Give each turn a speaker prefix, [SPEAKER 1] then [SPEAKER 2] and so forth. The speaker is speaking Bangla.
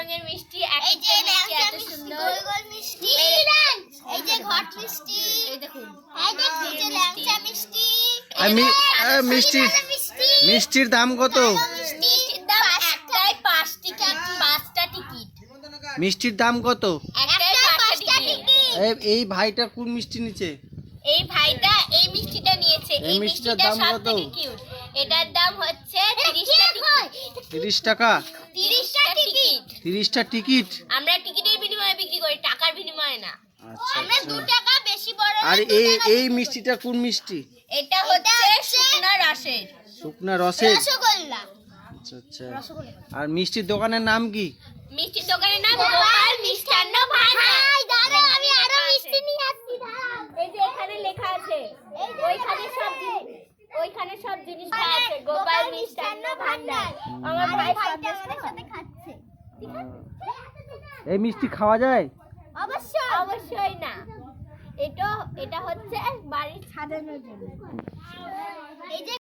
[SPEAKER 1] রঙের মিষ্টি, একটা মিষ্টি এত সুন্দর গোল গোল মিষ্টি, এই যে ঘট মিষ্টি, এই দেখুন এই যে ল্যাংচা মিষ্টি।
[SPEAKER 2] মিষ্টির দাম কত?
[SPEAKER 1] মিষ্টির দাম একটাই 5 টিকিট, 5টা টিকিট।
[SPEAKER 2] মিষ্টির দাম কত?
[SPEAKER 1] একটাই 5টা টিকিট।
[SPEAKER 2] এই ভাইটা কোন মিষ্টি নিচে?
[SPEAKER 1] এই ভাইটা এই মিষ্টিটা নিয়েছে। এই মিষ্টিটার দাম কত? এটার দাম হচ্ছে 30 টাকা।
[SPEAKER 2] 30 টাকা?
[SPEAKER 1] 30টা টিকিট।
[SPEAKER 2] 30টা টিকিট।
[SPEAKER 1] আমরা টিকিটের বিনিময়ে বিক্রি করি, টাকার বিনিময়ে না।
[SPEAKER 2] আচ্ছা
[SPEAKER 1] আমরা 2 টাকা বেশি বড়।
[SPEAKER 2] আর এই মিষ্টিটা কোন মিষ্টি?
[SPEAKER 1] এটা হচ্ছে শুকনা রসের।
[SPEAKER 2] শুকনা রসের
[SPEAKER 1] রসগোল্লা।
[SPEAKER 2] আচ্ছা আচ্ছা। আর মিষ্টির দোকানের নাম কি?
[SPEAKER 1] মিষ্টির দোকানের নাম গোপাল মিষ্টান্ন ভান্ডার। দাঁড়াও আমি আরো মিষ্টি নিয়ে আসছি। এই যে এখানে লেখা আছে, ওইখানে সব জিনিস আছে, গোপাল মিষ্টান্ন ভান্ডার। আমার ভাই আমাদের সাথে খাচ্ছে। ঠিক আছে?
[SPEAKER 2] এই মিষ্টি খাওয়া যায়?
[SPEAKER 1] অবশ্যই না। এটা হচ্ছে বাড়ির সাজানোর জন্য। এই যে